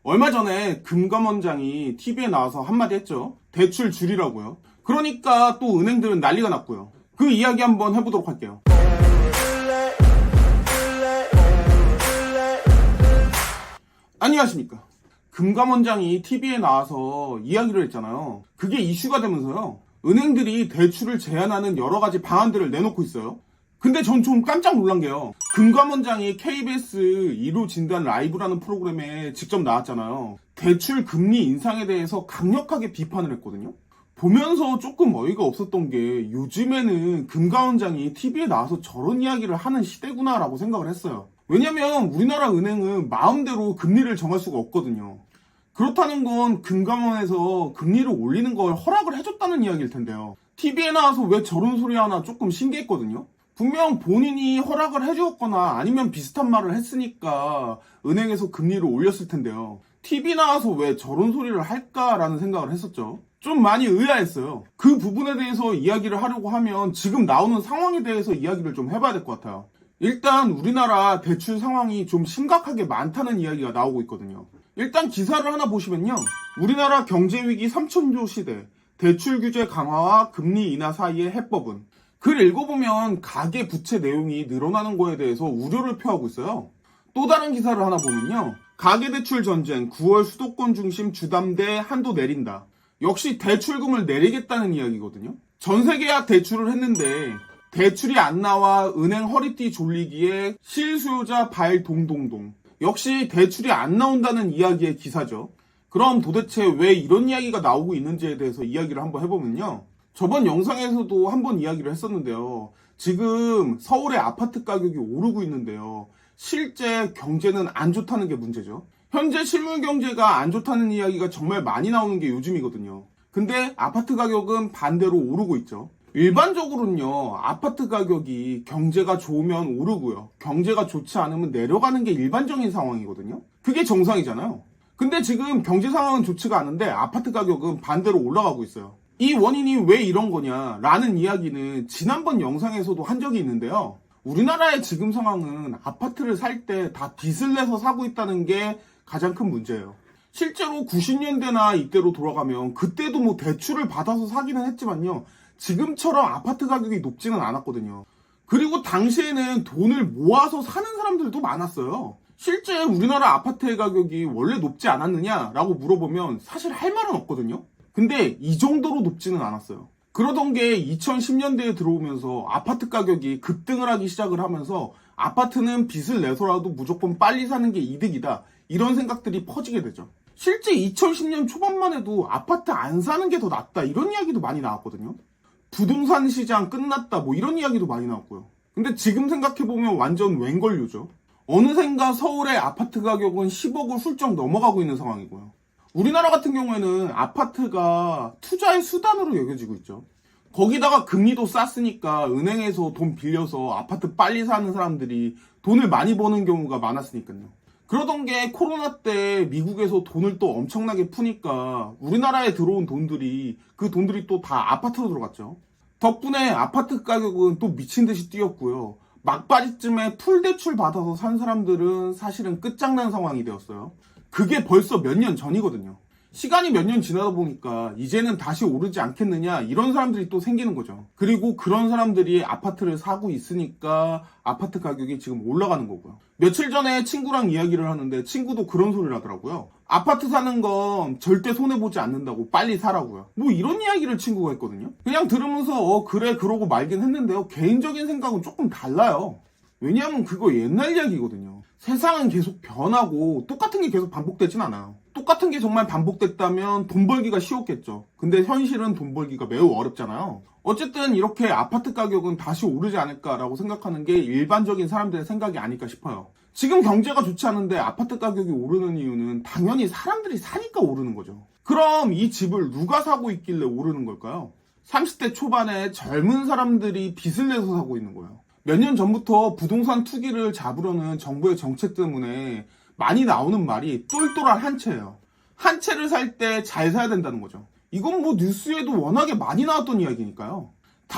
얼마 전에 금감원장이 TV에 나와서 한마디 했죠. 대출 줄이라고요. 그러니까 또 은행들은 난리가 났고요. 그 이야기 한번 해보도록 할게요. 안녕하십니까. 금감원장이 TV에 나와서 이야기를 했잖아요. 그게 이슈가 되면서요. 은행들이 대출을 제한하는 여러 가지 방안들을 내놓고 있어요. 근데 전 좀 깜짝 놀란 게요. 금감원장이 KBS 1호 진단 라이브라는 프로그램에 직접 나왔잖아요. 대출 금리 인상에 대해서 강력하게 비판을 했거든요. 보면서 조금 어이가 없었던 게 요즘에는 금감원장이 TV에 나와서 저런 이야기를 하는 시대구나라고 생각을 했어요. 왜냐면 우리나라 은행은 마음대로 금리를 정할 수가 없거든요. 그렇다는 건 금감원에서 금리를 올리는 걸 허락을 해줬다는 이야기일 텐데요. TV에 나와서 왜 저런 소리 하나 조금 신기했거든요. 분명 본인이 허락을 해주었거나 아니면 비슷한 말을 했으니까 은행에서 금리를 올렸을 텐데요. TV 나와서 왜 저런 소리를 할까라는 생각을 했었죠. 좀 많이 의아했어요. 그 부분에 대해서 이야기를 하려고 하면 지금 나오는 상황에 대해서 이야기를 좀 해봐야 될 것 같아요. 일단 우리나라 대출 상황이 좀 심각하게 많다는 이야기가 나오고 있거든요. 일단 기사를 하나 보시면요. 우리나라 경제위기 3천조 시대, 대출 규제 강화와 금리 인하 사이의 해법은, 글 읽어보면 가계 부채 내용이 늘어나는 거에 대해서 우려를 표하고 있어요. 또 다른 기사를 하나 보면요. 가계대출 전쟁, 9월 수도권 중심 주담대 한도 내린다. 역시 대출금을 내리겠다는 이야기거든요. 전세계약 대출을 했는데 대출이 안 나와 은행 허리띠 졸리기에 실수요자 발 동동동. 역시 대출이 안 나온다는 이야기의 기사죠. 그럼 도대체 왜 이런 이야기가 나오고 있는지에 대해서 이야기를 한번 해보면요. 저번 영상에서도 한번 이야기를 했었는데요. 지금 서울의 아파트 가격이 오르고 있는데요. 실제 경제는 안 좋다는 게 문제죠. 현재 실물 경제가 안 좋다는 이야기가 정말 많이 나오는 게 요즘이거든요. 근데 아파트 가격은 반대로 오르고 있죠. 일반적으로는요, 아파트 가격이 경제가 좋으면 오르고요. 경제가 좋지 않으면 내려가는 게 일반적인 상황이거든요. 그게 정상이잖아요. 근데 지금 경제 상황은 좋지가 않은데 아파트 가격은 반대로 올라가고 있어요. 이 원인이 왜 이런 거냐 라는 이야기는 지난번 영상에서도 한 적이 있는데요. 우리나라의 지금 상황은 아파트를 살 때 다 빚을 내서 사고 있다는 게 가장 큰 문제예요. 실제로 90년대나 이때로 돌아가면 그때도 뭐 대출을 받아서 사기는 했지만요. 지금처럼 아파트 가격이 높지는 않았거든요. 그리고 당시에는 돈을 모아서 사는 사람들도 많았어요. 실제 우리나라 아파트의 가격이 원래 높지 않았느냐라고 물어보면 사실 할 말은 없거든요. 근데 이 정도로 높지는 않았어요. 그러던 게 2010년대에 들어오면서 아파트 가격이 급등을 하기 시작을 하면서 아파트는 빚을 내서라도 무조건 빨리 사는 게 이득이다. 이런 생각들이 퍼지게 되죠. 실제 2010년 초반만 해도 아파트 안 사는 게 더 낫다. 이런 이야기도 많이 나왔거든요. 부동산 시장 끝났다. 뭐 이런 이야기도 많이 나왔고요. 근데 지금 생각해보면 완전 웬걸류죠. 어느샌가 서울의 아파트 가격은 10억을 훌쩍 넘어가고 있는 상황이고요. 우리나라 같은 경우에는 아파트가 투자의 수단으로 여겨지고 있죠. 거기다가 금리도 쌌으니까 은행에서 돈 빌려서 아파트 빨리 사는 사람들이 돈을 많이 버는 경우가 많았으니까요. 그러던 게 코로나 때 미국에서 돈을 또 엄청나게 푸니까 우리나라에 들어온 돈들이 그 돈들이 또 다 아파트로 들어갔죠. 덕분에 아파트 가격은 또 미친 듯이 뛰었고요. 막바지쯤에 풀대출 받아서 산 사람들은 사실은 끝장난 상황이 되었어요. 그게 벌써 몇 년 전이거든요. 시간이 몇 년 지나다 보니까 이제는 다시 오르지 않겠느냐 이런 사람들이 또 생기는 거죠. 그리고 그런 사람들이 아파트를 사고 있으니까 아파트 가격이 지금 올라가는 거고요. 며칠 전에 친구랑 이야기를 하는데 친구도 그런 소리를 하더라고요. 아파트 사는 건 절대 손해보지 않는다고 빨리 사라고요. 뭐 이런 이야기를 친구가 했거든요. 그냥 들으면서 그래 그러고 말긴 했는데요. 개인적인 생각은 조금 달라요. 왜냐하면 그거 옛날 이야기거든요. 세상은 계속 변하고 똑같은 게 계속 반복되진 않아요. 똑같은 게 정말 반복됐다면 돈 벌기가 쉬웠겠죠. 근데 현실은 돈 벌기가 매우 어렵잖아요. 어쨌든 이렇게 아파트 가격은 다시 오르지 않을까라고 생각하는 게 일반적인 사람들의 생각이 아닐까 싶어요. 지금 경제가 좋지 않은데 아파트 가격이 오르는 이유는 당연히 사람들이 사니까 오르는 거죠. 그럼 이 집을 누가 사고 있길래 오르는 걸까요? 30대 초반에 젊은 사람들이 빚을 내서 사고 있는 거예요. 몇 년 전부터 부동산 투기를 잡으려는 정부의 정책 때문에 많이 나오는 말이 똘똘한 한 채예요. 한 채를 살 때 잘 사야 된다는 거죠. 이건 뭐 뉴스에도 워낙에 많이 나왔던 이야기니까요.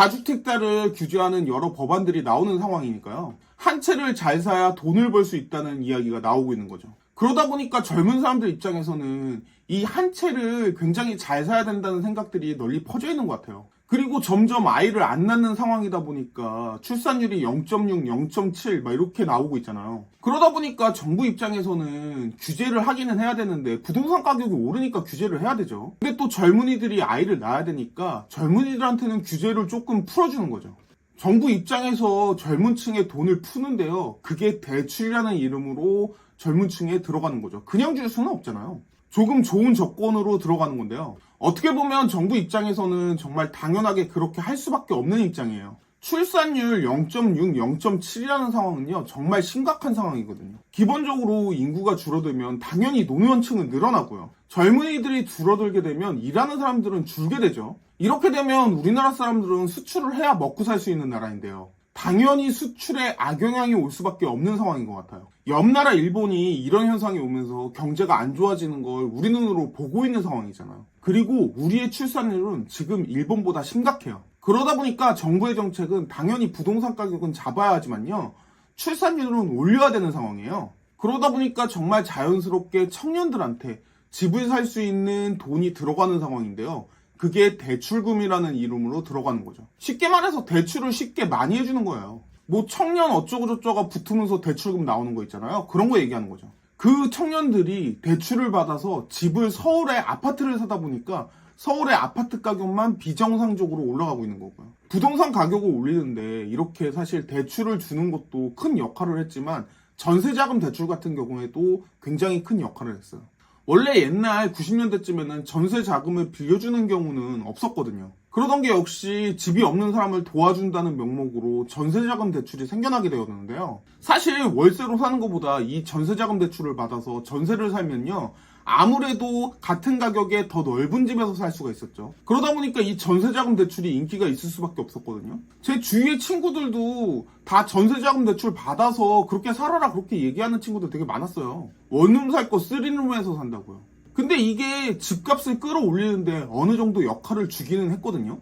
다주택자를 규제하는 여러 법안들이 나오는 상황이니까요. 한 채를 잘 사야 돈을 벌 수 있다는 이야기가 나오고 있는 거죠. 그러다 보니까 젊은 사람들 입장에서는 이 한 채를 굉장히 잘 사야 된다는 생각들이 널리 퍼져 있는 것 같아요. 그리고 점점 아이를 안 낳는 상황이다 보니까 출산율이 0.6, 0.7 막 이렇게 나오고 있잖아요. 그러다 보니까 정부 입장에서는 규제를 하기는 해야 되는데 부동산 가격이 오르니까 규제를 해야 되죠. 근데 또 젊은이들이 아이를 낳아야 되니까 젊은이들한테는 규제를 조금 풀어주는 거죠. 정부 입장에서 젊은 층에 돈을 푸는데요. 그게 대출이라는 이름으로 젊은 층에 들어가는 거죠. 그냥 줄 수는 없잖아요. 조금 좋은 조건으로 들어가는 건데요. 어떻게 보면 정부 입장에서는 정말 당연하게 그렇게 할 수밖에 없는 입장이에요. 출산율 0.6, 0.7이라는 상황은요, 정말 심각한 상황이거든요. 기본적으로 인구가 줄어들면 당연히 노년층은 늘어나고요. 젊은이들이 줄어들게 되면 일하는 사람들은 줄게 되죠. 이렇게 되면 우리나라 사람들은 수출을 해야 먹고 살 수 있는 나라인데요. 당연히 수출에 악영향이 올 수밖에 없는 상황인 것 같아요. 옆 나라 일본이 이런 현상이 오면서 경제가 안 좋아지는 걸 우리 눈으로 보고 있는 상황이잖아요. 그리고 우리의 출산율은 지금 일본보다 심각해요. 그러다 보니까 정부의 정책은 당연히 부동산 가격은 잡아야 하지만요. 출산율은 올려야 되는 상황이에요. 그러다 보니까 정말 자연스럽게 청년들한테 집을 살 수 있는 돈이 들어가는 상황인데요. 그게 대출금이라는 이름으로 들어가는 거죠. 쉽게 말해서 대출을 쉽게 많이 해주는 거예요. 뭐 청년 어쩌고저쩌가 붙으면서 대출금 나오는 거 있잖아요. 그런 거 얘기하는 거죠. 그 청년들이 대출을 받아서 집을 서울에 아파트를 사다 보니까 서울의 아파트 가격만 비정상적으로 올라가고 있는 거고요. 부동산 가격을 올리는데 이렇게 사실 대출을 주는 것도 큰 역할을 했지만 전세자금 대출 같은 경우에도 굉장히 큰 역할을 했어요. 원래 옛날 90년대쯤에는 전세 자금을 빌려주는 경우는 없었거든요. 그러던 게 역시 집이 없는 사람을 도와준다는 명목으로 전세자금 대출이 생겨나게 되었는데요. 사실 월세로 사는 것보다 이 전세자금 대출을 받아서 전세를 살면요. 아무래도 같은 가격에 더 넓은 집에서 살 수가 있었죠. 그러다 보니까 이 전세자금 대출이 인기가 있을 수밖에 없었거든요. 제 주위의 친구들도 다 전세자금 대출 받아서 그렇게 살아라 그렇게 얘기하는 친구들 되게 많았어요. 원룸 살 거 3룸에서 산다고요. 근데 이게 집값을 끌어올리는데 어느 정도 역할을 주기는 했거든요.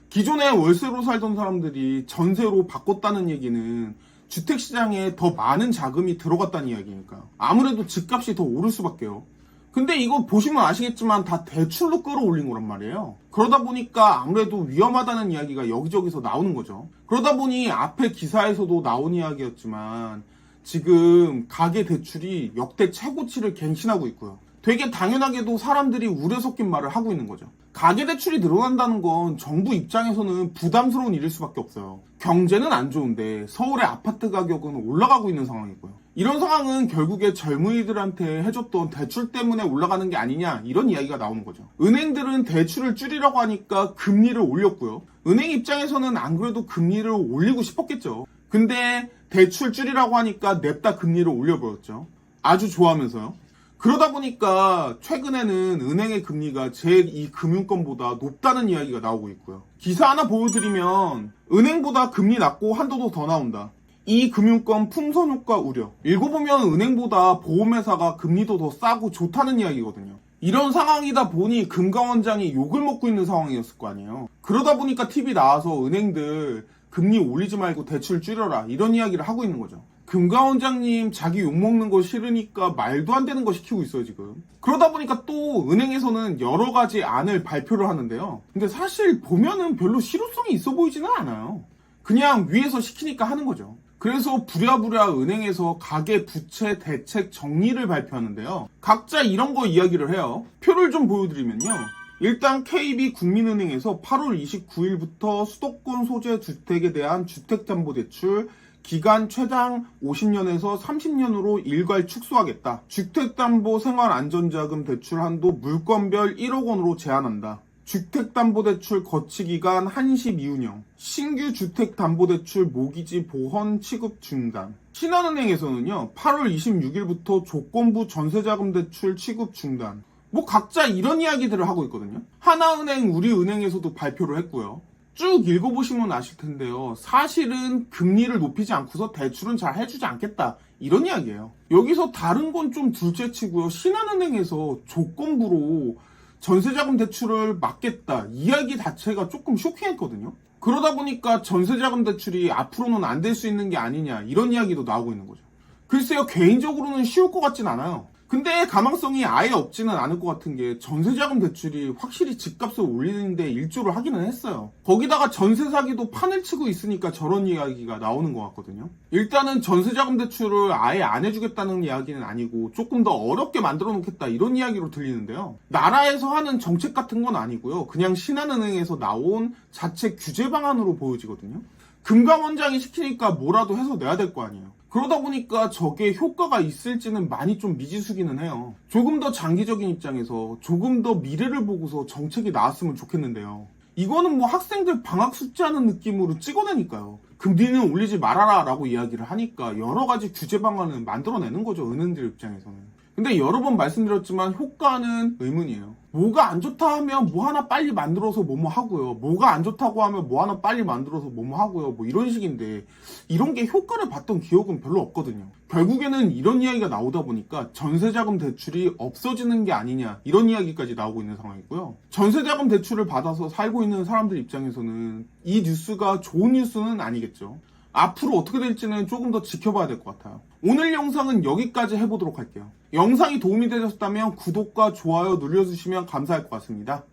기존에 월세로 살던 사람들이 전세로 바꿨다는 얘기는 주택시장에 더 많은 자금이 들어갔다는 이야기니까요. 아무래도 집값이 더 오를 수밖에요. 근데 이거 보시면 아시겠지만 다 대출로 끌어올린 거란 말이에요. 그러다 보니까 아무래도 위험하다는 이야기가 여기저기서 나오는 거죠. 그러다 보니 앞에 기사에서도 나온 이야기였지만 지금 가계 대출이 역대 최고치를 갱신하고 있고요. 되게 당연하게도 사람들이 우려 섞인 말을 하고 있는 거죠. 가계대출이 늘어난다는 건 정부 입장에서는 부담스러운 일일 수밖에 없어요. 경제는 안 좋은데 서울의 아파트 가격은 올라가고 있는 상황이고요. 이런 상황은 결국에 젊은이들한테 해줬던 대출 때문에 올라가는 게 아니냐 이런 이야기가 나오는 거죠. 은행들은 대출을 줄이라고 하니까 금리를 올렸고요. 은행 입장에서는 안 그래도 금리를 올리고 싶었겠죠. 근데 대출 줄이라고 하니까 냅다 금리를 올려버렸죠. 아주 좋아하면서요. 그러다 보니까 최근에는 은행의 금리가 제2금융권보다 높다는 이야기가 나오고 있고요. 기사 하나 보여드리면 은행보다 금리 낮고 한도도 더 나온다. 이 금융권 풍선 효과 우려. 읽어보면 은행보다 보험회사가 금리도 더 싸고 좋다는 이야기거든요. 이런 상황이다 보니 금감원장이 욕을 먹고 있는 상황이었을 거 아니에요. 그러다 보니까 TV 나와서 은행들 금리 올리지 말고 대출 줄여라 이런 이야기를 하고 있는 거죠. 금감원장님 자기 욕먹는 거 싫으니까 말도 안 되는 거 시키고 있어요 지금. 그러다 보니까 또 은행에서는 여러 가지 안을 발표를 하는데요. 근데 사실 보면은 별로 실효성이 있어 보이지는 않아요. 그냥 위에서 시키니까 하는 거죠. 그래서 부랴부랴 은행에서 가계 부채 대책 정리를 발표하는데요. 각자 이런 거 이야기를 해요. 표를 좀 보여드리면요. 일단 KB 국민은행에서 8월 29일부터 수도권 소재 주택에 대한 주택담보대출 기간 최장 50년에서 30년으로 일괄 축소하겠다. 주택담보 생활안전자금 대출 한도 물건별 1억 원으로 제한한다. 주택담보대출 거치기간 한시 미운영. 신규 주택담보대출 모기지 보험 취급 중단. 신한은행에서는요. 8월 26일부터 조건부 전세자금 대출 취급 중단. 뭐 각자 이런 이야기들을 하고 있거든요. 하나은행, 우리은행에서도 발표를 했고요. 쭉 읽어보시면 아실 텐데요. 사실은 금리를 높이지 않고서 대출은 잘 해주지 않겠다. 이런 이야기예요. 여기서 다른 건 좀 둘째치고요. 신한은행에서 조건부로 전세자금 대출을 막겠다. 이야기 자체가 조금 쇼킹했거든요. 그러다 보니까 전세자금 대출이 앞으로는 안 될 수 있는 게 아니냐. 이런 이야기도 나오고 있는 거죠. 글쎄요. 개인적으로는 쉬울 것 같진 않아요. 근데 가망성이 아예 없지는 않을 것 같은 게 전세자금 대출이 확실히 집값을 올리는데 일조를 하기는 했어요. 거기다가 전세 사기도 판을 치고 있으니까 저런 이야기가 나오는 것 같거든요. 일단은 전세자금 대출을 아예 안 해주겠다는 이야기는 아니고 조금 더 어렵게 만들어 놓겠다 이런 이야기로 들리는데요. 나라에서 하는 정책 같은 건 아니고요. 그냥 신한은행에서 나온 자체 규제 방안으로 보여지거든요. 금감원장이 시키니까 뭐라도 해서 내야 될 거 아니에요. 그러다 보니까 저게 효과가 있을지는 많이 좀 미지수기는 해요. 조금 더 장기적인 입장에서 조금 더 미래를 보고서 정책이 나왔으면 좋겠는데요. 이거는 뭐 학생들 방학 숙제하는 느낌으로 찍어내니까요. 금리는 올리지 말아라 라고 이야기를 하니까 여러 가지 규제 방안을 만들어내는 거죠. 은행들 입장에서는. 근데 여러 번 말씀드렸지만 효과는 의문이에요. 뭐가 안 좋다 하면 뭐 하나 빨리 만들어서 뭐뭐 하고요. 뭐가 안 좋다고 하면 뭐 하나 빨리 만들어서 뭐뭐 하고요. 뭐 이런 식인데 이런 게 효과를 봤던 기억은 별로 없거든요. 결국에는 이런 이야기가 나오다 보니까 전세자금 대출이 없어지는 게 아니냐 이런 이야기까지 나오고 있는 상황이고요. 전세자금 대출을 받아서 살고 있는 사람들 입장에서는 이 뉴스가 좋은 뉴스는 아니겠죠. 앞으로 어떻게 될지는 조금 더 지켜봐야 될 것 같아요. 오늘 영상은 여기까지 해보도록 할게요. 영상이 도움이 되셨다면 구독과 좋아요 눌러주시면 감사할 것 같습니다.